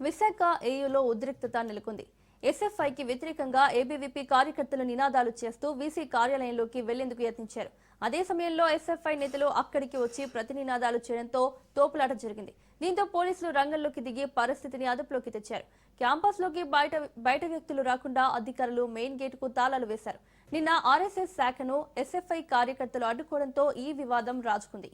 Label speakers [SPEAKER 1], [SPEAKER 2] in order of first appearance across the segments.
[SPEAKER 1] విశాఖ ఏయూలో ఉద్రిక్తత నెలకొంది. ఎస్ఎఫ్ఐకి వ్యతిరేకంగా ఏబీవీపీ కార్యకర్తలు నినాదాలు చేస్తూ వీసీ కార్యాలయంలోకి వెళ్లేందుకు యత్నించారు. అదే సమయంలో ఎస్ఎఫ్ఐ నేతలు అక్కడికి వచ్చి ప్రతినినాదాలు చేయడంతో తోపులాట జరిగింది. దీంతో పోలీసులు రంగంలోకి దిగి పరిస్థితిని అదుపులోకి తెచ్చారు. క్యాంపస్లోకి బయట వ్యక్తులు రాకుండా అధికారులు మెయిన్ గేటుకు తాళాలు వేశారు. నిన్న ఆర్ఎస్ఎస్ శాఖను ఎస్ఎఫ్ఐ కార్యకర్తలు అడ్డుకోవడంతో ఈ వివాదం రాజుకుంది.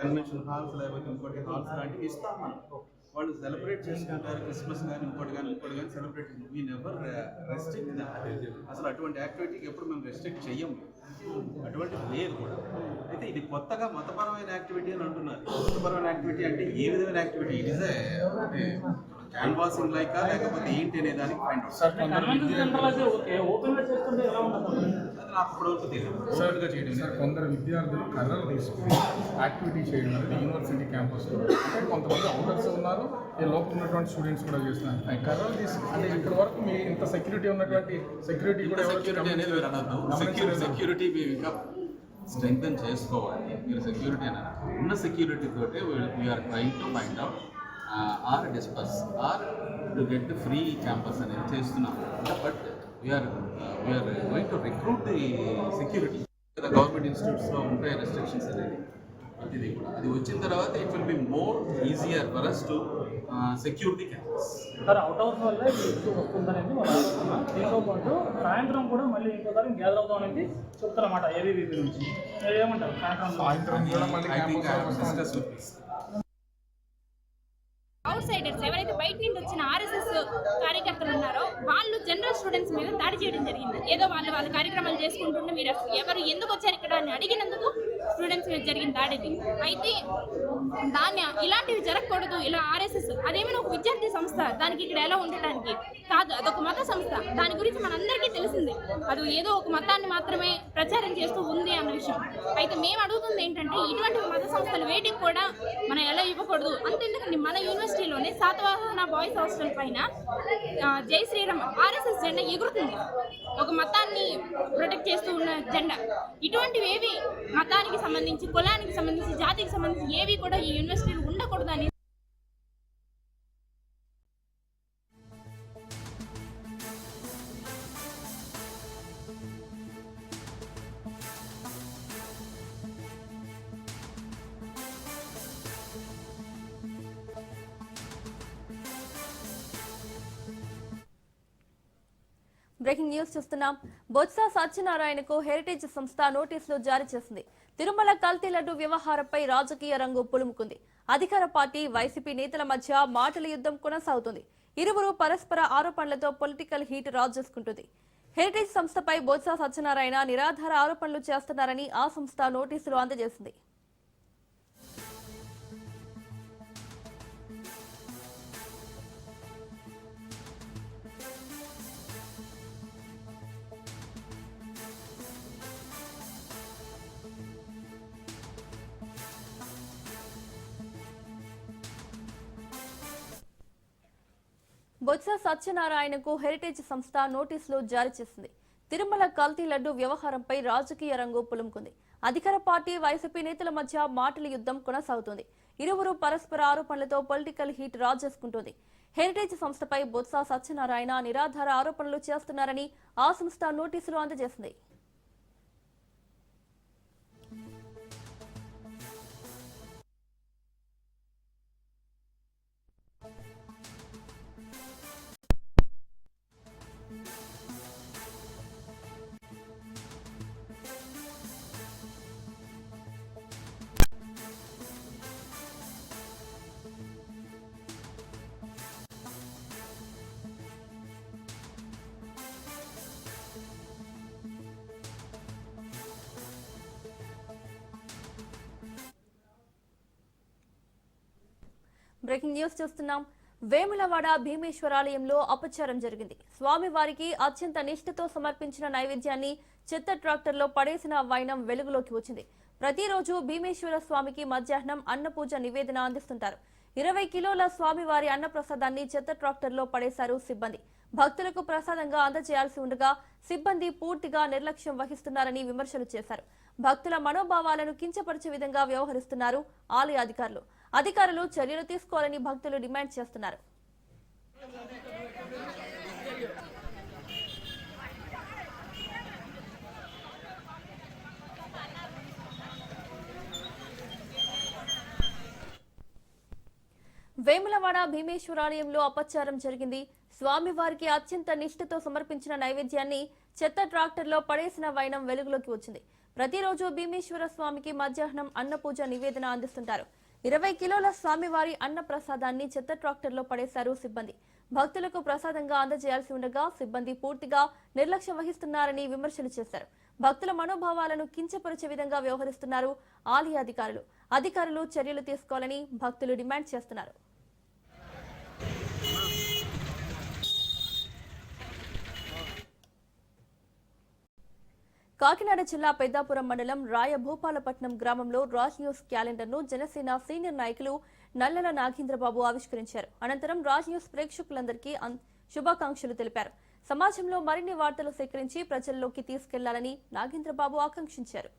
[SPEAKER 2] కన్వెన్షన్ హాల్స్ లేకపోతే ఇంకోటి హాల్స్ లాంటివి ఇస్తాం మనం. వాళ్ళు సెలబ్రేట్ చేసుకుంటారు, క్రిస్మస్ కానీ ఇంకోటి కానీ సెలబ్రేట్ వీ నెవర్ రెస్ట్రిక్ట్. అసలు అటువంటి యాక్టివిటీకి ఎప్పుడు మేము రెస్ట్రిక్ట్ చెయ్యము, అటువంటి లేదు కూడా. అయితే ఇది కొత్తగా మతపరమైన యాక్టివిటీ అని అంటున్నారు. మతపరమైన యాక్టివిటీ అంటే ఏ విధమైన activity? It is canvassing like లేకపోతే ఏంటి అనే దానికి పాయింట్ అవుట్.
[SPEAKER 3] అది
[SPEAKER 2] నాకు ఇప్పటివరకు తెలియదు.
[SPEAKER 4] సార్ కొందరు విద్యార్థులు కర్రలు తీసుకుని యాక్టివిటీ చేయడం అనేది యూనివర్సిటీ క్యాంపస్లో, అంటే కొంతమంది అవుటర్స్ ఉన్నారు, ఈ లోపల ఉన్నటువంటి స్టూడెంట్స్ కూడా చేస్తున్నారు. కర్రలు తీసుకుని అంటే ఇప్పటి వరకు మీ ఇంత సెక్యూరిటీ ఉన్నటువంటి సెక్యూరిటీ కూడా
[SPEAKER 2] సెక్యూరిటీ అనేది మీరు అనద్దు. సెక్యూరిటీ ఇంకా స్ట్రెంగ్తన్ చేసుకోవాలి. మీరు సెక్యూరిటీ అని ఉన్న సెక్యూరిటీ తోటే we're trying to find out or disperse or to get the free campus అనేది చేస్తున్నాం. But we're going to recruit the security. Government ఇన్స్టిట్యూట్స్లో ఉంటాయి రెస్ట్రిక్షన్స్ అనేది, ప్రతిదీ కూడా అది వచ్చిన తర్వాత it will be more easier for us to secure the campus.
[SPEAKER 3] Sir out house వల్ల ఇష్యూ వస్తుందనేది మన ఆలోచన. దీంతో పాటు సాయంత్రం కూడా మళ్ళీ ఇంకోసారి గ్యాదర్ అవుతాం అనేది చెప్తారన్నమాట ఏబీవీపీ నుంచి. ఏమంటారు సాయంత్రం
[SPEAKER 4] కూడా మళ్ళీ క్యాంపస్
[SPEAKER 5] అవుట్ సైడర్స్ ఎవరైతే బయట నుండి వచ్చిన ఆర్ఎస్ఎస్ కార్యకర్తలు ఉన్నారో వాళ్ళు జనరల్ స్టూడెంట్స్ మీద దాడి చేయడం జరిగింది. ఏదో వాళ్ళ కార్యక్రమాలు చేసుకుంటుంటే మీరు ఎవరు ఎందుకు వచ్చారు ఇక్కడ అని అడిగినందుకు స్టూడెంట్స్ మీద జరిగిన దాడిది. అయితే దాన్ని ఇలాంటివి జరగకూడదు. ఇలా ఆర్ఎస్ఎస్ అదేమైనా ఒక విద్యార్థి సంస్థ, దానికి ఇక్కడ ఎలా ఉండటానికి కాదు, అదొక మత సంస్థ. దాని గురించి మనందరికీ తెలిసింది. అది ఏదో ఒక మతాన్ని మాత్రమే ప్రచారం చేస్తూ ఉంది అన్న విషయం. అయితే మేము అడుగుతుంది ఏంటంటే ఇటువంటి మత సంస్థలు వేటికి కూడా మనం ఎలా ఇవ్వకూడదు. అంతెందుకండి మన యూనివర్సిటీలోనే శాతవాహన బాయ్స్ హాస్టల్ పైన జై శ్రీరామ్ ఆర్ఎస్ఎస్ జెండా ఎగురుతుంది. ఒక మతాన్ని ప్రొటెక్ట్ చేస్తూ ఉన్న జెండా. ఇటువంటివి ఏవి మతానికి సంబంధించి, కులానికి సంబంధించి, జాతికి సంబంధించి ఏవి కూడా ఈ యూనివర్సిటీలు ఉండకూడదని
[SPEAKER 1] బ్రేకింగ్ న్యూస్ చూస్తున్నాం. బొత్స సత్యనారాయణకు హెరిటేజ్ సంస్థ నోటీసులు జారీ చేసింది. తిరుమల కల్తీ లడ్డు వ్యవహారంపై రాజకీయ రంగు పులుముకుంది. అధికార పార్టీ వైసీపీ నేతల మధ్య మాటల యుద్ధం కొనసాగుతుంది. ఇరువురు పరస్పర ఆరోపణలతో పొలిటికల్ హీట్ రాజేసుకుంటుంది. హెరిటేజ్ సంస్థపై బొత్స సత్యనారాయణ నిరాధార ఆరోపణలు చేస్తున్నారని ఆ సంస్థ నోటీసులు అందజేసింది. బొత్స సత్యనారాయణకు హెరిటేజ్ సంస్థ నోటీసులు జారీ చేసింది. తిరుమల కల్తీ లడ్డు వ్యవహారంపై రాజకీయ రంగు పులుముకుంది. అధికార పార్టీ వైసీపీ నేతల మధ్య మాటల యుద్ధం కొనసాగుతోంది. ఇరువురు పరస్పర ఆరోపణలతో పొలిటికల్ హీట్ రాజేసుకుంటోంది. హెరిటేజ్ సంస్థపై బొత్స సత్యనారాయణ నిరాధార ఆరోపణలు చేస్తున్నారని ఆ సంస్థ నోటీసులు అందజేసింది. బ్రేకింగ్ న్యూస్ చూస్తున్నాం. వేములవాడ భీమేశ్వరాలయంలో అపచారం జరిగింది. స్వామివారికి అత్యంత నిష్ఠతో సమర్పించిన నైవేద్యాన్ని చెత్త ట్రాక్టర్లో పడేసిన వైనం వెలుగులోకి వచ్చింది. ప్రతిరోజు భీమేశ్వర స్వామికి మధ్యాహ్నం అన్నపూజ నివేదన అందిస్తుంటారు. 20 కిలోల స్వామివారి అన్నప్రసాదాన్ని చెత్త ట్రాక్టర్లో పడేశారు సిబ్బంది. భక్తులకు ప్రసాదంగా అందజేయాల్సి ఉండగా సిబ్బంది పూర్తిగా నిర్లక్ష్యం వహిస్తున్నారని విమర్శలు చేశారు. భక్తుల మనోభావాలను కించపరిచే విధంగా వ్యవహరిస్తున్నారు ఆలయ అధికారులు చర్యలు తీసుకోవాలని భక్తులు డిమాండ్ చేస్తున్నారు. వేములవాడ భీమేశ్వరాలయంలో అపచారం జరిగింది. స్వామివారికి అత్యంత నిష్ఠతో సమర్పించిన నైవేద్యాన్ని చెత్త ట్రాక్టర్లో పడేసిన వైనం వెలుగులోకి వచ్చింది. ప్రతిరోజు భీమేశ్వర స్వామికి మధ్యాహ్నం అన్నపూజ నివేదన అందిస్తుంటారు. 20 కిలోల స్వామివారి అన్న ప్రసాదాన్ని చెత్త ట్రాక్టర్లో పడేశారు సిబ్బంది. భక్తులకు ప్రసాదంగా అందజేయాల్సి ఉండగా సిబ్బంది పూర్తిగా నిర్లక్ష్యం వహిస్తున్నారని విమర్శలు చేశారు. భక్తుల మనోభావాలను కించపరిచే విధంగా వ్యవహరిస్తున్నారు ఆలయ అధికారులు చర్యలు తీసుకోవాలని భక్తులు డిమాండ్ చేస్తున్నారు. కాకినాడ జిల్లా పెద్దాపురం మండలం రాయభూపాలపట్నం గ్రామంలో రాజ్ న్యూస్ క్యాలెండర్ను జనసేన సీనియర్ నాయకులు నల్లల నాగేంద్రబాబు ఆవిష్కరించారు. అనంతరం రాజ్ న్యూస్ ప్రేక్షకులందరికీ శుభాకాంక్షలు తెలిపారు. సమాజంలో మరిన్ని వార్తలు సేకరించి ప్రజల్లోకి తీసుకెళ్లాలని నాగేంద్రబాబు ఆకాంక్షించారు.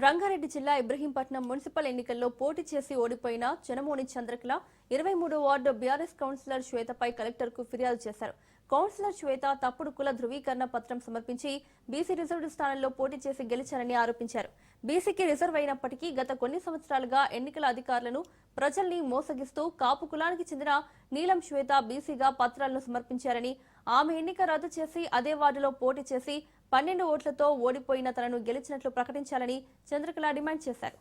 [SPEAKER 1] రంగారెడ్డి జిల్లా ఇబ్రహీంపట్నం మున్సిపల్ ఎన్నికల్లో పోటీ చేసి ఓడిపోయిన చెనమోని చంద్రకళ 23వ వార్డు బీఆర్ఎస్ కౌన్సిలర్ శ్వేతపై కలెక్టర్కు ఫిర్యాదు చేశారు. కౌన్సిలర్ శ్వేత తప్పుడు కుల ధృవీకరణ పత్రం సమర్పించి బీసీ రిజర్వ్డ్ స్థానంలో పోటీ చేసి గెలిచారని ఆరోపించారు. బీసీకి రిజర్వ్ అయినప్పటికీ గత కొన్ని సంవత్సరాలుగా ఎన్నికల అధికారులను ప్రజల్ని మోసగిస్తూ కాపు కులానికి చెందిన నీలం శ్వేత బీసీగా పత్రాలను సమర్పించారని, ఆమె ఎన్నిక రద్దు చేసి అదే వార్డులో పోటీ చేసి 12 ఓట్లతో ఓడిపోయిన తనను గెలిచినట్లు ప్రకటించాలని చంద్రకళ డిమాండ్ చేశారు.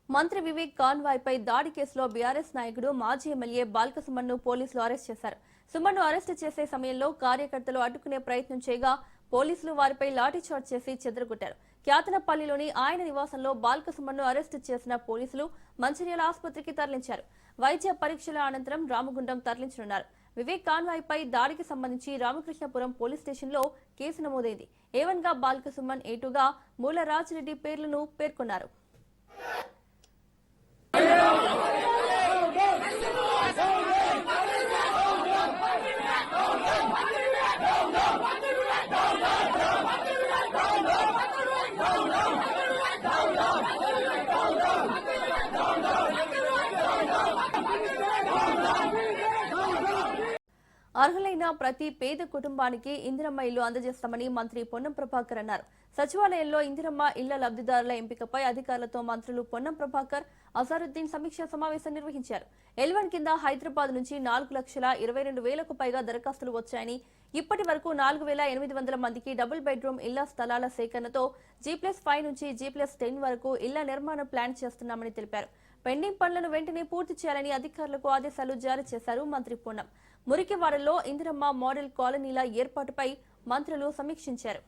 [SPEAKER 1] మంత్రి వివేక్ కాన్వాయ్పై దాడి కేసులో బీఆర్ఎస్ నాయకుడు మాజీ ఎమ్మెల్యే బాల్క సుమన్ను పోలీసులు అరెస్ట్ చేశారు. సుమన్ను అరెస్టు చేసే సమయంలో కార్యకర్తలు అడ్డుకునే ప్రయత్నం చేయగా పోలీసులు వారిపై లాఠీచార్జ్ చేసి చెదరగొట్టారు. క్యాతనపల్లిలోని ఆయన నివాసంలో బాల్క సుమన్ను అరెస్టు చేసిన పోలీసులు మంచిర్యాల ఆసుపత్రికి తరలించారు. వైద్య పరీక్షల అనంతరం రామగుండం తరలించనున్నారు. వివేక్ కాన్వాయ్పై దాడికి సంబంధించి రామకృష్ణపురం పోలీస్ స్టేషన్లో కేసు నమోదైంది. A1 గా బాల్క సుమన్, A2 గా మూలరాజ్ రెడ్డి పేర్లను పేర్కొన్నారు. అర్హులైన ప్రతి పేద కుటుంబానికి ఇందిరమ్మ ఇల్లు అందజేస్తామని మంత్రి పొన్నం ప్రభాకర్ అన్నారు. సచివాలయంలో ఇందిరమ్మ ఇళ్ల లబ్ధిదారుల ఎంపికపై అధికారులతో మంత్రులు పొన్నం ప్రభాకర్, అజారుద్దీన్ సమీక్షా సమావేశం నిర్వహించారు. L1 కింద హైదరాబాద్ నుంచి 4,22,000కు పైగా దరఖాస్తులు వచ్చాయని, ఇప్పటి వరకు 4,800 మందికి డబుల్ బెడ్రూమ్ ఇళ్ల స్థలాల సేకరణతో G+5 నుంచి G+10 వరకు ఇళ్ల నిర్మాణం ప్లాన్ చేస్తున్నామని తెలిపారు. పెండింగ్ పనులను వెంటనే పూర్తి చేయాలని అధికారులకు ఆదేశాలు జారీ చేశారు మంత్రి పొన్నం. మురికివాడలో ఇందిరమ్మ మోడల్ కాలనీల ఏర్పాటుపై మంత్రులు సమీక్షించారు.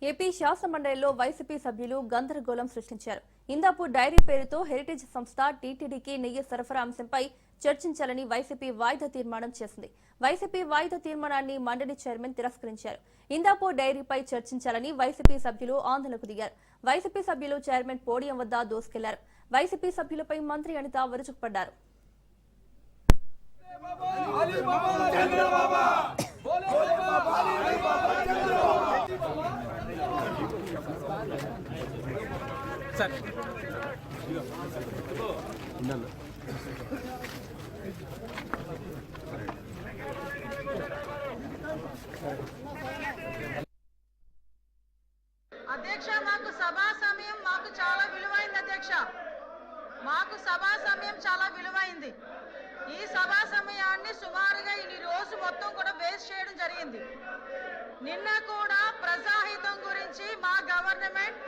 [SPEAKER 1] ఏపీ శాసనమండలిలో వైసీపీ సభ్యులు గందరగోళం సృష్టించారు. ఇందాపూర్ డైరీ పేరుతో హెరిటేజ్ సంస్థ టీటీడీకి నెయ్యి సరఫరా అంశంపై చర్చించాలని వైసీపీ వాయిదా తీర్మానం చేసింది. వైసీపీ వాయిదా తీర్మానాన్ని మండలి చైర్మన్ తిరస్కరించారు. ఇందాపూర్ డైరీపై చర్చించాలని వైసీపీ సభ్యులు ఆందోళనకు దిగారు. వైసీపీ సభ్యులు చైర్మన్ పోడియం వద్ద దూసుకెళ్లారు. వైసీపీ సభ్యులపై మంత్రి అనిత విరుచుకుపడ్డారు.
[SPEAKER 6] అధ్యక్ష, మాకు సభా సమయం చాలా విలువైంది. అధ్యక్ష, మాకు సభా సమయం చాలా విలువైంది. ఈ సభా సమయాన్ని సుమారుగా ఈ రోజు మొత్తం కూడా వేస్ట్ చేయడం జరిగింది. నిన్న కూడా ప్రజాహితం గురించి మా గవర్నమెంట్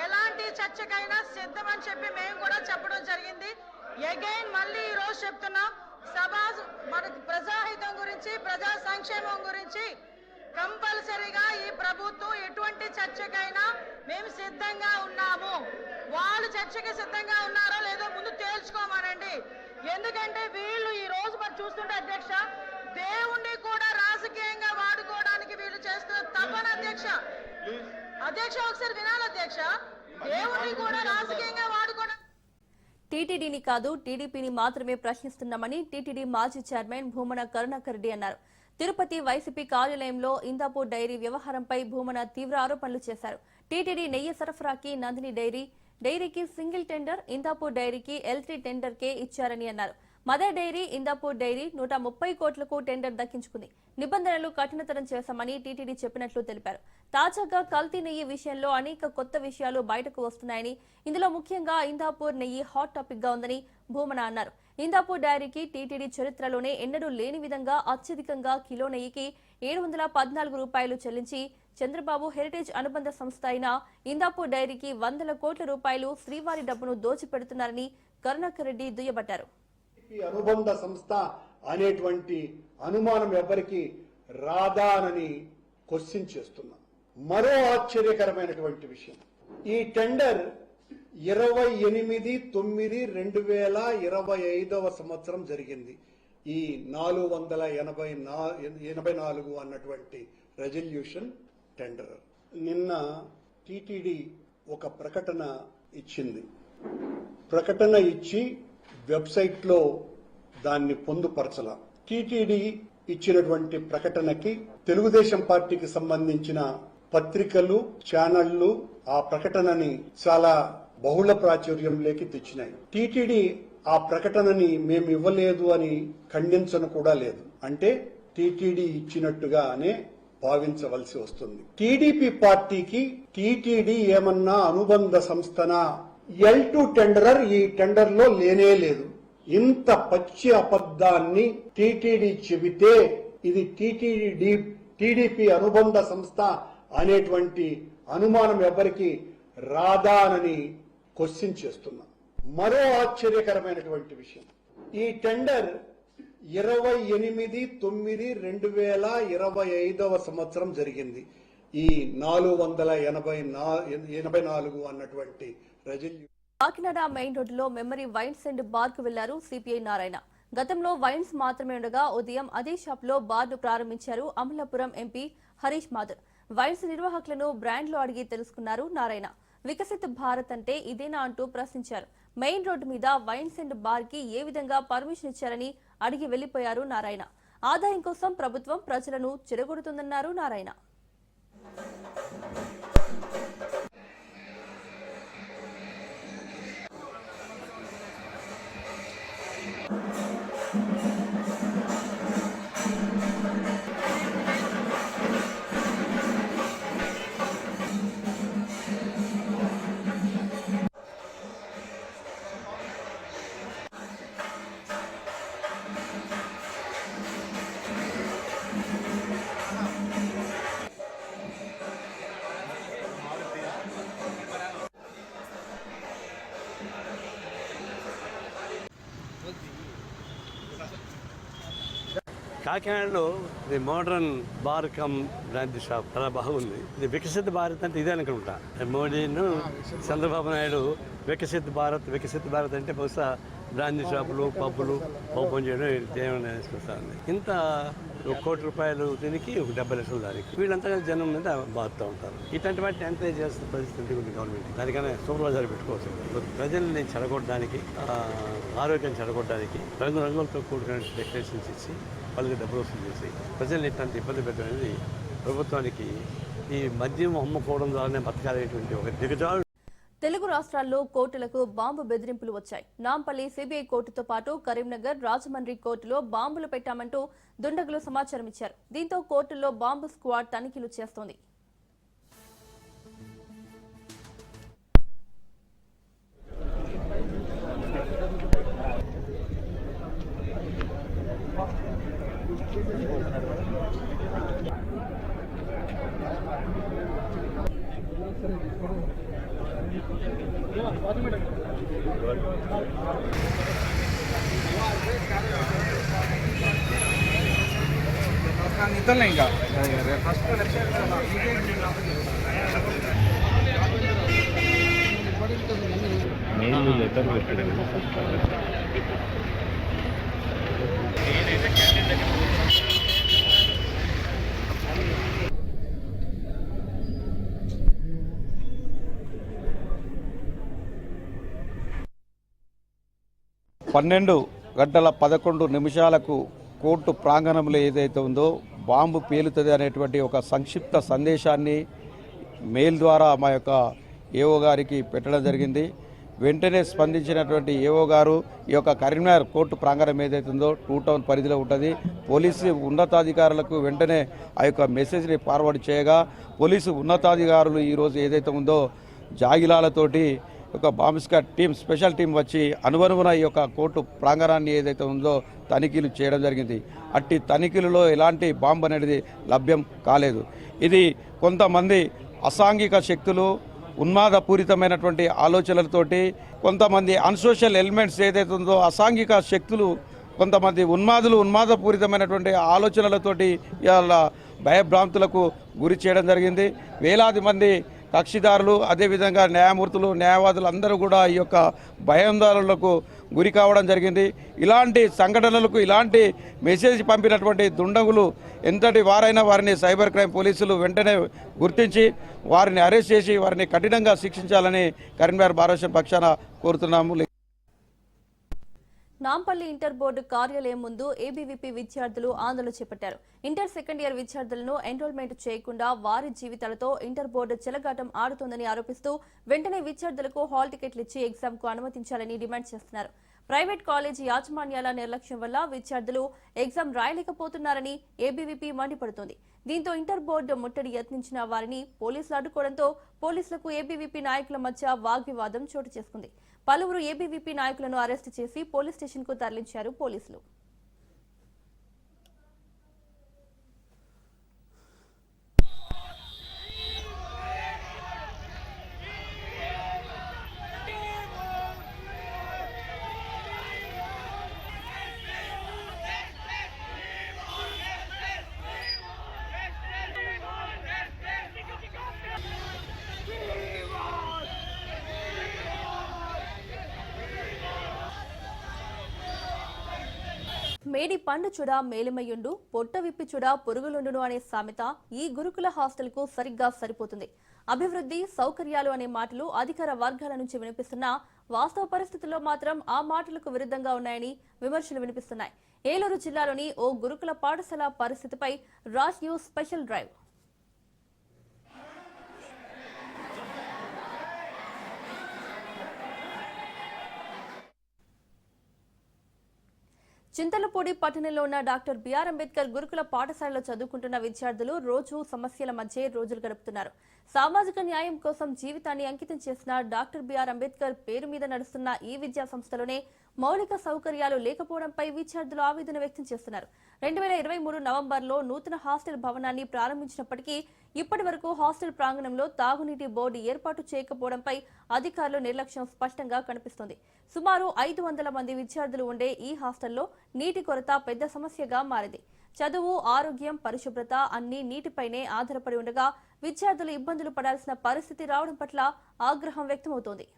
[SPEAKER 6] ఎలాంటి చర్చకైనా సిద్ధమని చెప్పి మేము కూడా చెప్పడం జరిగింది. అగైన్ మళ్ళీ ఈ రోజు చెప్తున్నాం, మనకి ప్రజాహితం గురించి, ప్రజా సంక్షేమం గురించి కంపల్సరీగా ఈ ప్రభుత్వం ఎటువంటి చర్చకైనా మేము సిద్ధంగా ఉన్నాము. వాళ్ళు చర్చకి సిద్ధంగా ఉన్నారో లేదో ముందు తేల్చుకోమనండి. ఎందుకంటే వీళ్ళు ఈ రోజు మనం చూస్తుంటే అధ్యక్ష, దేవుణ్ణి కూడా రాజకీయంగా వాడుకోవడానికి వీళ్ళు చేస్తున్న తపన. అధ్యక్ష ఒకసారి వినాలి అధ్యక్ష, దేవుణ్ణి కూడా రాజకీయంగా వాడుకోవడం.
[SPEAKER 1] టీటీడీని కాదు, టీడీపీని మాత్రమే ప్రశ్నిస్తున్నామని టీటీడీ మాజీ చైర్మన్ భూమన కరుణాకర్ రెడ్డి అన్నారు. తిరుపతి వైసీపీ కార్యాలయంలో ఇందాపూర్ డైరీ వ్యవహారంపై భూమన తీవ్ర ఆరోపణలు చేశారు. టీటీడీ నెయ్యి సరఫరాకి నందిని డైరీకి సింగిల్ టెండర్, ఇందాపూర్ డైరీకి L3 టెండర్కే ఇచ్చారని అన్నారు. మదర్ డైరీ, ఇందాపూర్ డైరీ 130 కోట్లకు టెండర్ దక్కించుకుంది. నిబంధనలు కఠినతరం చేశామని టీటీడీ చెప్పినట్లు తెలిపారు. తాజాగా కల్తీ నెయ్యి విషయంలో అనేక కొత్త విషయాలు బయటకు వస్తున్నాయని, ఇందులో ముఖ్యంగా ఇందాపూర్ నెయ్యి హాట్ టాపిక్ గా ఉందని భూమన అన్నారు. ఇందాపూర్ డైరీకి టీటీడీ చరిత్రలోనే ఎన్నడూ లేని విధంగా అత్యధికంగా కిలో నెయ్యికి 714 రూపాయలు చెల్లించి చంద్రబాబు హెరిటేజ్ అనుబంధ సంస్థ అయిన ఇందాపూర్ డైరీకి 100 కోట్ల రూపాయలు శ్రీవారి డబ్బును దోచిపెడుతున్నారని కరుణాకర్ రెడ్డి దుయ్యబట్టారు.
[SPEAKER 7] అనుబంధ సంస్థ అనేటువంటి అనుమానం ఎవరికి రాదానని క్వశ్చన్ చేస్తున్నాం. మరో ఆశ్చర్యకరమైనటువంటి విషయం, ఈ టెండర్ 28/9/2025 సంవత్సరం జరిగింది. ఈ 484 అన్నటువంటి రెజల్యూషన్ టెండర్. నిన్న టీటీడీ ఒక ప్రకటన ఇచ్చింది. ప్రకటన ఇచ్చి వెబ్సైట్లో దాన్ని పొందుపరచాల. టీటీడీ ఇచ్చినటువంటి ప్రకటనకి తెలుగుదేశం పార్టీకి సంబంధించిన పత్రికలు, ఛానళ్లు ఆ ప్రకటనని చాలా బహుళ ప్రాచుర్యంలోకి తెచ్చినాయి. టీటీడీ ఆ ప్రకటనని మేము ఇవ్వలేదు అని ఖండించను కూడా లేదు. అంటే టీటీడీ ఇచ్చినట్టుగానే భావించవలసి వస్తుంది. టీడీపీ పార్టీకి టీటీడీ ఏమన్నా అనుబంధ సంస్థనా? L2 టెండరర్ ఈ టెండర్ లో లేనే లేదు. ఇంత పచ్చి అబద్ధాన్ని టీటీడీ చెబితే ఇది టీడీపీ అనుబంధ సంస్థ అనేటువంటి అనుమానం ఎవరికి రాదానని క్వశ్చన్ చేస్తున్నాం. మరో ఆశ్చర్యకరమైనటువంటి విషయం, ఈ టెండర్ 28/9/2025 సంవత్సరం జరిగింది. ఈ 484 అన్నటువంటి
[SPEAKER 1] కాకినాడ మెయిన్ రోడ్డులో మెమరీ వైన్స్ అండ్ బార్ కు వెళ్లారు సిపిఐ నారాయణ. గతంలో వైన్స్ మాత్రమే ఉండగా ఉదయం అదే షాప్ లో బార్ ను ప్రారంభించారు అమలాపురం ఎంపీ హరీష్ మాధవ్. వైన్స్ నిర్వాహకులను బ్రాండ్లు అడిగి తెలుసుకున్నారు నారాయణ. వికసిత్ భారత్ అంటే ఇదేనా అంటూ ప్రశ్నించారు. మెయిన్ రోడ్డు మీద వైన్స్ అండ్ బార్ కి ఏ విధంగా పర్మిషన్ ఇచ్చారని అడిగి వెళ్లిపోయారు నారాయణ. ఆదాయం కోసం ప్రభుత్వం ప్రజలను చెరగొడుతుందన్నారు నారాయణ.
[SPEAKER 8] కాకినాడలో ఇది modern bar come branch shop చాలా బాగుంది. ఇది వికసిత భారత్ అంటే ఇదే అనుకుంటా. మోడీను చంద్రబాబు నాయుడు వికసిత భారత్ అంటే బహుశా బ్రాంచ్ షాపులు పబ్బులు ఓపెన్ చేయడం ఏమైనా చూస్తాను. ఇంత ₹1 కోటి దీనికి ఒక 70 లక్షల దానికి వీళ్ళంతా జనం మీద బాధతో ఉంటారు. ఇట్లాంటి వాటిని ఎంకరేజ్ చేస్తున్న పరిస్థితి ఉంది గవర్నమెంట్. దానికన్నా సూపర్ బజార్ పెట్టుకోవచ్చు. ప్రజల్ని చెడగొట్టడానికి, ఆరోగ్యం చెడగొట్టడానికి రంగులతో కూడుకున్న డెకరేషన్స్ ఇచ్చి వాళ్ళకి డబ్బులు వసూలు చేసి ప్రజల్ని ఇట్లాంటి ఇబ్బంది పెట్టడం అనేది ప్రభుత్వానికి ఈ మద్యం అమ్ముకోవడం ద్వారానే బతకాలనేటువంటి ఒక దిగజారు.
[SPEAKER 1] తెలుగు రాష్ట్రాల్లో కోర్టులకు బాంబు బెదిరింపులు వచ్చాయి. నాంపల్లి సిబిఐ కోర్టుతో పాటు కరీంనగర్, రాజమండ్రి కోర్టులో బాంబులు పెట్టామంటూ దుండగులు సమాచారం ఇచ్చారు. దీంతో కోర్టుల్లో బాంబు స్క్వాడ్ తనిఖీలు చేస్తోంది.
[SPEAKER 4] ఇంకా
[SPEAKER 9] లెటర్ పెట్టడం
[SPEAKER 10] 12:11 కోర్టు ప్రాంగణంలో ఏదైతే ఉందో బాంబు పేలుతుంది అనేటువంటి ఒక సంక్షిప్త సందేశాన్ని మెయిల్ ద్వారా మా యొక్క ఏఓ గారికి పెట్టడం జరిగింది. వెంటనే స్పందించినటువంటి ఏఓ గారు ఈ యొక్క కరీంనగర్ కోర్టు ప్రాంగణం ఏదైతే ఉందో 2 టౌన్ పరిధిలో ఉంటుంది. పోలీసు ఉన్నతాధికారులకు వెంటనే ఆ యొక్క మెసేజ్ని ఫార్వర్డ్ చేయగా పోలీసు ఉన్నతాధికారులు ఈరోజు ఏదైతే ఉందో జాగిలాలతోటి ఒక bomb squad team, special team వచ్చి అనువనుగున ఈ యొక్క కోర్టు ప్రాంగణాన్ని ఏదైతే ఉందో తనిఖీలు చేయడం జరిగింది. అట్టి తనిఖీలలో ఎలాంటి బాంబు అనేది లభ్యం కాలేదు. ఇది కొంతమంది అసాంఘిక శక్తులు ఉన్మాదపూరితమైనటువంటి ఆలోచనలతోటి, కొంతమంది అన్సోషల్ ఎలిమెంట్స్ ఏదైతే ఉందో అసాంఘిక శక్తులు, కొంతమంది ఉన్మాదపూరితమైనటువంటి ఆలోచనలతోటి ఇలా భయభ్రాంతులకు గురి చేయడం జరిగింది. వేలాది మంది కక్షిదారులు, అదేవిధంగా న్యాయమూర్తులు, న్యాయవాదులు అందరూ కూడా ఈ యొక్క భయాందోళనలకు గురి కావడం జరిగింది. ఇలాంటి సంఘటనలకు ఇలాంటి మెసేజ్ పంపినటువంటి దుండగులు ఎంతటి వారైనా వారిని సైబర్ క్రైమ్ పోలీసులు వెంటనే గుర్తించి వారిని అరెస్ట్ చేసి వారిని కఠినంగా శిక్షించాలని కరీంనగర్ బార్ అసోసియేషన్ పక్షాన కోరుతున్నాము.
[SPEAKER 1] నాంపల్లి ఇంటర్ బోర్డు కార్యాలయం ముందు ఏబీవీపీ విద్యార్థులు ఆందోళన చేపట్టారు. ఇంటర్ సెకండ్ ఇయర్ విద్యార్థులను ఎన్రోల్మెంట్ చేయకుండా వారి జీవితాలతో ఇంటర్ బోర్డు చెలగాటం ఆడుతోందని ఆరోపిస్తూ వెంటనే విద్యార్థులకు హాల్ టికెట్లు ఇచ్చి ఎగ్జామ్ కు అనుమతించాలని డిమాండ్ చేస్తున్నారు. ప్రైవేట్ కాలేజీ యాజమాన్యాల నిర్లక్ష్యం వల్ల విద్యార్థులు ఎగ్జామ్ రాయలేకపోతున్నారని ఏబీవీపీ మండిపడుతోంది. దీంతో ఇంటర్ బోర్డు ముట్టడి యత్నించిన వారిని పోలీసులు అడ్డుకోవడంతో పోలీసులకు ఏబీవీపీ నాయకుల మధ్య వాగ్వివాదం చోటు చేసుకుంది. పలువురు ఏబీవీపీ నాయకులను అరెస్టు చేసి పోలీస్ స్టేషన్ కు తరలించారు పోలీసులు. మేడి పండు చూడ మేలిమయ్యుండు, పొట్ట విప్పి చూడ పొరుగులుండును అనే సామెత ఈ గురుకుల హాస్టల్ కు సరిగ్గా సరిపోతుంది. అభివృద్ధి, సౌకర్యాలు అనే మాటలు అధికార వర్గాల నుంచి వినిపిస్తున్నా వాస్తవ పరిస్థితుల్లో మాత్రం ఆ మాటలకు విరుద్ధంగా ఉన్నాయని విమర్శలు వినిపిస్తున్నాయి. ఏలూరు జిల్లాలోని ఓ గురుకుల పాఠశాల పరిస్థితిపై Raj news special drive. Chintalapudi పట్టణంలో ఉన్న డాక్టర్ బిఆర్ అంబేద్కర్ గురుకుల పాఠశాలలో చదువుకుంటున్న విద్యార్థులు రోజు సమస్యల మధ్య రోజులు గడుపుతున్నారు. సామాజిక న్యాయం కోసం జీవితాన్ని అంకితం చేసిన డాక్టర్ బిఆర్ అంబేద్కర్ పేరు మీద నడుస్తున్న ఈ విద్యా సంస్థలోనే మౌలిక సౌకర్యాలు లేకపోవడంపై విద్యార్థులు ఆవేదన వ్యక్తం చేస్తున్నారు. 2023 నవంబర్లో నూతన హాస్టల్ భవనాన్ని ప్రారంభించినప్పటికీ ఇప్పటి వరకు హాస్టల్ ప్రాంగణంలో తాగునీటి బోర్డు ఏర్పాటు చేయకపోవడంపై అధికారుల నిర్లక్ష్యం స్పష్టంగా కనిపిస్తోంది. సుమారు 500 మంది విద్యార్థులు ఉండే ఈ హాస్టల్లో నీటి కొరత పెద్ద సమస్యగా మారింది. చదువు, ఆరోగ్యం, పరిశుభ్రత అన్నీ నీటిపైనే ఆధారపడి ఉండగా విద్యార్థులు ఇబ్బందులు పడాల్సిన పరిస్థితి రావడం పట్ల ఆగ్రహం వ్యక్తమవుతోంది.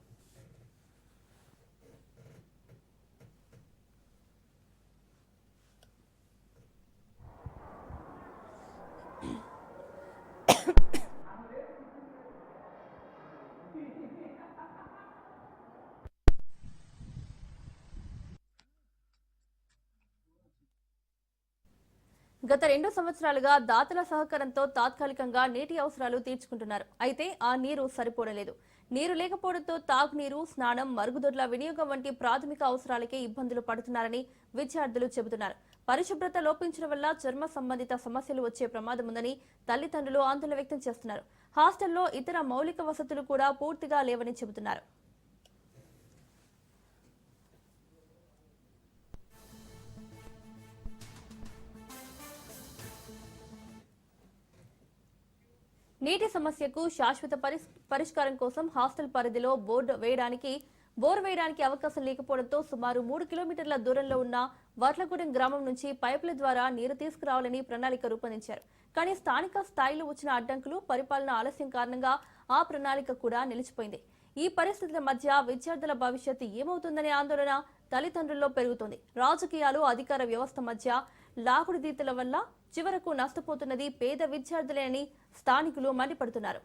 [SPEAKER 1] గత 2 సంవత్సరాలుగా దాతల సహకారంతో తాత్కాలికంగా నీటి అవసరాలు తీర్చుకుంటున్నారు. అయితే ఆ నీరు సరిపోవడం నీరు లేకపోవడంతో తాగునీరు, స్నానం, మరుగుదొడ్ల వినియోగం వంటి ప్రాథమిక అవసరాలకే ఇబ్బందులు పడుతున్నారని విద్యార్థులు చెబుతున్నారు. పరిశుభ్రత లోపించడం వల్ల చర్మ సంబంధిత సమస్యలు వచ్చే ప్రమాదం ఉందని తల్లిదండ్రులు ఆందోళన వ్యక్తం చేస్తున్నారు. హాస్టల్లో ఇతర మౌలిక వసతులు కూడా పూర్తిగా లేవని చెబుతున్నారు. నీటి సమస్యకు శాశ్వత పరిష్కారం కోసం హాస్టల్ పరిధిలో బోర్ వేయడానికి అవకాశం లేకపోవడంతో సుమారు 3 కిలోమీటర్ల దూరంలో ఉన్న వర్లగూడెం గ్రామం నుంచి పైపుల ద్వారా నీరు తీసుకురావాలని ప్రణాళిక రూపొందించారు. కానీ స్థానిక స్థాయిలో వచ్చిన అడ్డంకులు, పరిపాలన ఆలస్యం కారణంగా ఆ ప్రణాళిక కూడా నిలిచిపోయింది. ఈ పరిస్థితుల మధ్య విద్యార్థుల భవిష్యత్తు ఏమవుతుందనే ఆందోళన తల్లిదండ్రుల్లో పెరుగుతోంది. రాజకీయాలు, అధికార వ్యవస్థ మధ్య లాగుడుదీతల వల్ల చివరకు నష్టపోతున్నది పేద విద్యార్థులేనని స్థానికులు మండిపడుతున్నారు.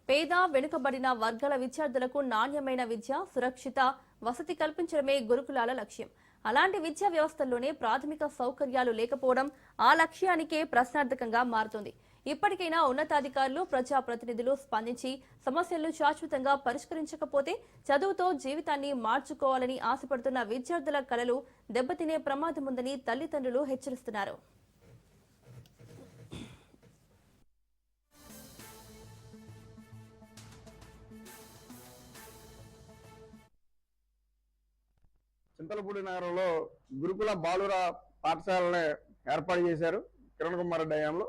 [SPEAKER 1] పేద, వెనుకబడిన వర్గాల విద్యార్థులకు నాణ్యమైన విద్య, సురక్షిత వసతి కల్పించడమే గురుకులాల లక్ష్యం. అలాంటి విద్యా వ్యవస్థల్లోనే ప్రాథమిక సౌకర్యాలు లేకపోవడం ఆ లక్ష్యానికే ప్రశ్నార్థకంగా మారుతోంది. ఇప్పటికైనా ఉన్నతాధికారులు, ప్రజాప్రతినిధులు స్పందించి సమస్యలను శాశ్వతంగా పరిష్కరించకపోతే చదువుతో జీవితాన్ని మార్చుకోవాలని ఆశపడుతున్న విద్యార్థుల కలలు దెబ్బతినే ప్రమాదం ఉందని తల్లిదండ్రులు హెచ్చరిస్తున్నారు.
[SPEAKER 10] చింతలపూడి నగరంలో గురుకుల బాలుర పాఠశాలని ఏర్పాటు చేశారు కిరణ్ కుమార్ రెడ్డి హయాంలో.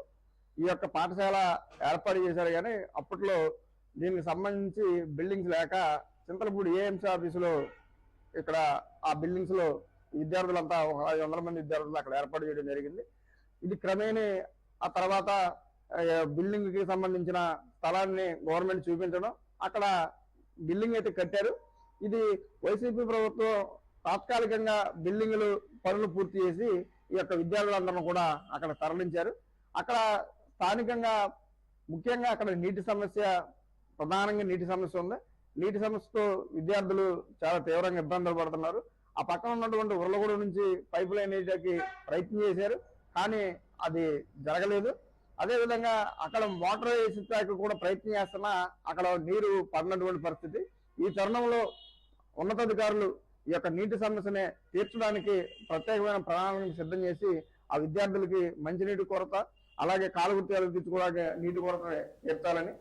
[SPEAKER 10] ఈ యొక్క పాఠశాల ఏర్పాటు చేశారు కానీ అప్పట్లో దీనికి సంబంధించి బిల్డింగ్స్ లేక చింతలపూడి ఏఎంసీ ఆఫీసులో ఇక్కడ ఆ బిల్డింగ్స్ లో విద్యార్థులంతా 500 మంది విద్యార్థులు అక్కడ ఏర్పాటు చేయడం జరిగింది. ఇది క్రమేణీ ఆ తర్వాత బిల్డింగ్ కి సంబంధించిన స్థలాన్ని గవర్నమెంట్ చూపించడం, అక్కడ బిల్డింగ్ అయితే కట్టారు. ఇది వైసీపీ ప్రభుత్వం తాత్కాలికంగా బిల్డింగులు పనులు పూర్తి చేసి ఈ యొక్క విద్యార్థులందరూ కూడా అక్కడ తరలించారు. అక్కడ స్థానికంగా ముఖ్యంగా అక్కడ నీటి సమస్య, ప్రధానంగా నీటి సమస్య ఉంది. నీటి సమస్యతో విద్యార్థులు చాలా తీవ్రంగా ఇబ్బందులు పడుతున్నారు. ఆ పక్కన ఉన్నటువంటి ఉర్లగూడ నుంచి పైపు లైన్ వేయడానికి ప్రయత్నం చేశారు, కానీ అది జరగలేదు. అదేవిధంగా అక్కడ వాటర్ వేసేందుకు కూడా ప్రయత్నం చేస్తున్నా అక్కడ నీరు పడినటువంటి పరిస్థితి. ఈ తరుణంలో ఉన్నతాధికారులు ఈ యొక్క నీటి సమస్యని తీర్చడానికి ప్రత్యేకమైన ప్రణాళికను సిద్ధం చేసి ఆ విద్యార్థులకి మంచినీటి కొరత, అలాగే కాలుగుర్త్యాలు తీర్చుకోవడానికి నీటి కొరత తీర్చాలని.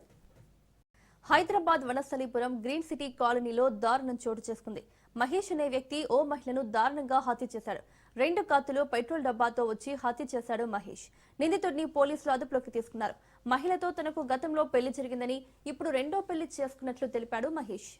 [SPEAKER 1] హైదరాబాద్ వనస్థలీపురం గ్రీన్ సిటీ కాలనీలో దారుణం చోటు చేసుకుంది. మహేష్ అనే వ్యక్తి ఓ మహిళను దారుణంగా హత్య చేశాడు. 2 కత్తులు, పెట్రోల్ డబ్బాతో వచ్చి హత్య చేశాడు మహేష్. నిందితుడిని పోలీసులు అదుపులోకి తీసుకున్నారు. మహిళతో తనకు గతంలో పెళ్లి జరిగిందని, ఇప్పుడు రెండో పెళ్లి చేసుకున్నట్లు తెలిపాడు మహేష్.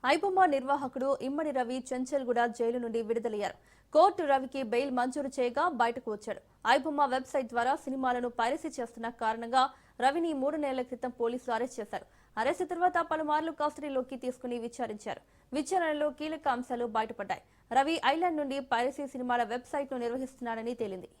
[SPEAKER 1] ఐబొమ్మ నిర్వాహకుడు ఇమ్మడి రవి చెంచల్గూడ జైలు నుండి విడుదలయ్యారు. కోర్టు రవికి బెయిల్ మంజూరు చేయగా బయటకు వచ్చాడు. ఐబొమ్మ వెబ్సైట్ ద్వారా సినిమాలను పైరసీ చేస్తున్న కారణంగా రవిని 3 నెలల క్రితం పోలీసులు అరెస్ట్ చేశారు. అరెస్టు తర్వాత పలుమార్లు కస్టడీలోకి తీసుకుని విచారించారు. విచారణలో కీలక అంశాలు బయటపడ్డాయి. రవి ఐలాండ్ నుండి పైరసీ సినిమాల వెబ్సైట్ ను నిర్వహిస్తున్నాడని తేలింది.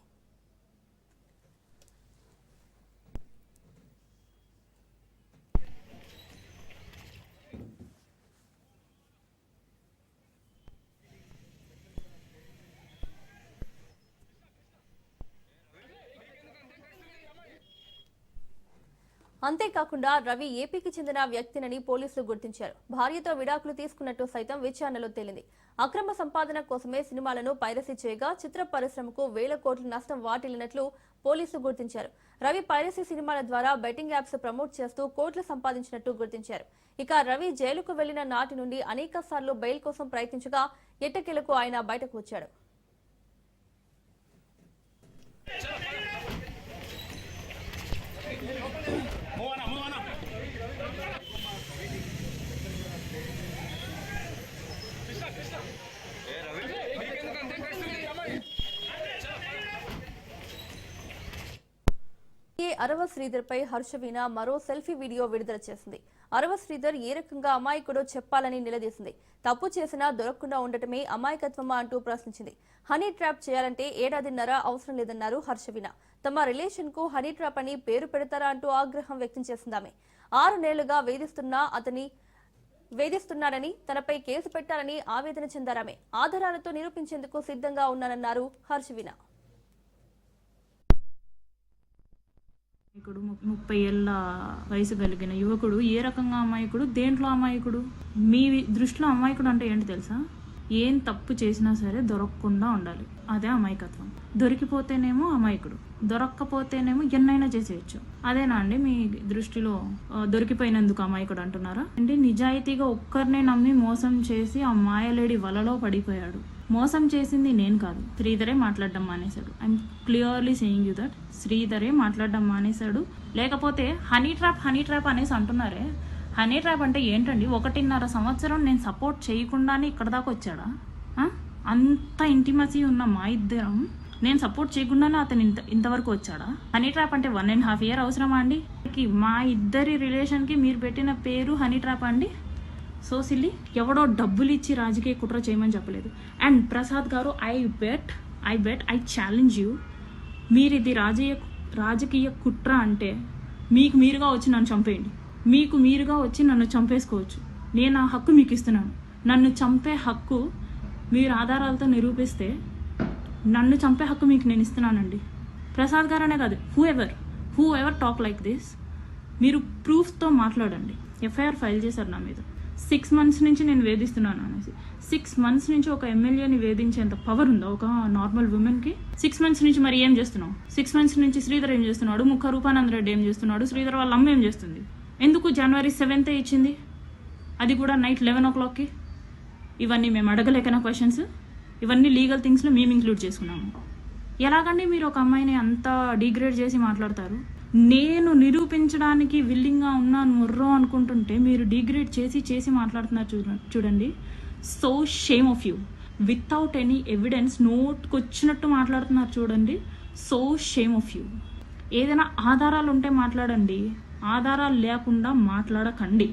[SPEAKER 1] అంతేకాకుండా రవి ఏపీకి చెందిన వ్యక్తినని పోలీసులు గుర్తించారు. భార్యతో విడాకులు తీసుకున్నట్టు సైతం విచారణలో తేలింది. అక్రమ సంపాదన కోసమే సినిమాలను పైరసీ చేయగా చిత్ర పరిశ్రమకు వేల కోట్ల నష్టం వాటిల్లినట్లు పోలీసులు గుర్తించారు. రవి పైరసీ సినిమాల ద్వారా బెట్టింగ్ యాప్స్ ప్రమోట్ చేస్తూ కోట్లు సంపాదించినట్టు గుర్తించారు. ఇక రవి జైలుకు వెళ్లిన నాటి నుండి అనేక సార్లు బెయిల్ కోసం ప్రయత్నించగా ఎట్టకేలకు ఆయన బయటకు వచ్చాడు. అరవ శ్రీధర్ పై హర్షవీణ మరో సెల్ఫీ వీడియో విడుదల చేసింది. అరవ శ్రీధర్ ఏ రకంగా అమాయకుడో చెప్పాలని నిలదీసింది. తప్పు చేసినా దొరకకుండా ఉండటమే అమాయకత్వమా అంటూ ప్రశ్నించింది. హనీ ట్రాప్ చేయాలంటే 1.5 ఏడాది అవసరం లేదన్నారు హర్షవీణ. తమ రిలేషన్ కు హనీ ట్రాప్ అని పేరు పెడతారా అంటూ ఆగ్రహం వ్యక్తం చేసిందామె. 6 నెలలుగా వేధిస్తున్నాడని తనపై కేసు పెట్టాలని ఆవేదన చెందారామె. ఆధారాలతో నిరూపించేందుకు సిద్ధంగా ఉన్నానన్నారు హర్షవీణ.
[SPEAKER 11] 30 ఏళ్ల వయసు కలిగిన యువకుడు ఏ రకంగా అమాయకుడు, దేంట్లో అమాయకుడు? మీ దృష్టిలో అమాయకుడు అంటే ఏంటి తెలుసా? ఏం తప్పు చేసినా సరే దొరకకుండా ఉండాలి, అదే అమాయకత్వం. దొరికిపోతేనేమో అమాయకుడు, దొరక్కపోతేనేమో ఎన్నైనా చేసేయచ్చు. అదేనా అండి మీ దృష్టిలో దొరికిపోయినందుకు అమాయకుడు అంటున్నారా? అంటే నిజాయితీగా ఒక్కరినే నమ్మి మోసం చేసి ఆ మాయలేడి వలలో పడిపోయాడు. మోసం చేసింది నేను కాదు, శ్రీధరే మాట్లాడడం మానేశాడు. I'm clearly saying you that శ్రీధరే మాట్లాడడం మానేశాడు. లేకపోతే హనీ ట్రాప్ అనేసి అంటున్నారే, హనీ ట్రాప్ అంటే ఏంటండి? 1.5 సంవత్సరం నేను సపోర్ట్ చేయకుండానే ఇక్కడ దాకా వచ్చాడా? అంత ఇంటిమసీ ఉన్న మా ఇద్దరం నేను సపోర్ట్ చేయకుండానే అతను ఇంతవరకు వచ్చాడా? హనీ ట్రాప్ అంటే 1.5 year అవసరమా అండి? మా ఇద్దరి రిలేషన్కి మీరు పెట్టిన పేరు హనీ ట్రాప్ అండి? So silly. ఎవడో డబ్బులు ఇచ్చి రాజకీయ కుట్ర చేయమని చెప్పలేదు. అండ్ ప్రసాద్ గారు, ఐ ఛాలెంజ్ యూ, మీరు ఇది రాజకీయ కుట్ర అంటే మీకు మీరుగా వచ్చి నన్ను చంపేయండి. మీకు మీరుగా వచ్చి నన్ను చంపేసుకోవచ్చు. నేను ఆ హక్కు మీకు ఇస్తున్నాను. నన్ను చంపే హక్కు మీరు ఆధారాలతో నిరూపిస్తే నన్ను చంపే హక్కు మీకు నేను ఇస్తున్నానండి. ప్రసాద్ గారు అనే కాదు, who ever talk like this, మీరు ప్రూఫ్తో మాట్లాడండి. ఎఫ్ఐఆర్ ఫైల్ చేశారు నా మీద. 6 months నుంచి నేను వేధిస్తున్నాను అనేసి. 6 months నుంచి ఒక ఎమ్మెల్యేని వేధించేంత పవర్ ఉందా ఒక నార్మల్ ఉమెన్కి? 6 months నుంచి మరి ఏం చేస్తున్నావు? 6 months నుంచి శ్రీధర్ ఏం చేస్తున్నాడు? ముఖ రూపానంద రెడ్డి ఏం చేస్తున్నాడు? శ్రీధర్ వాళ్ళ అమ్మ ఏం చేస్తుంది? ఎందుకు January 7th ఇచ్చింది, అది కూడా నైట్ 11 o'clockకి? ఇవన్నీ మేము అడగలేకనా క్వశ్చన్స్? ఇవన్నీ లీగల్ థింగ్స్లో మేము ఇంక్లూడ్ చేసుకున్నాము. ఎలాగండి మీరు ఒక అమ్మాయిని అంత డిగ్రేడ్ చేసి మాట్లాడతారు? నేను నిరూపించడానికి విల్లింగ్గా ఉన్నాను ముర్రో అనుకుంటుంటే మీరు డిగ్రేడ్ చేసి మాట్లాడుతున్నారు చూడండి. So shame of you. Without any evidence నోట్కొచ్చినట్టు మాట్లాడుతున్నారు చూడండి. So shame of you. ఏదైనా ఆధారాలు ఉంటే మాట్లాడండి, ఆధారాలు లేకుండా మాట్లాడకండి.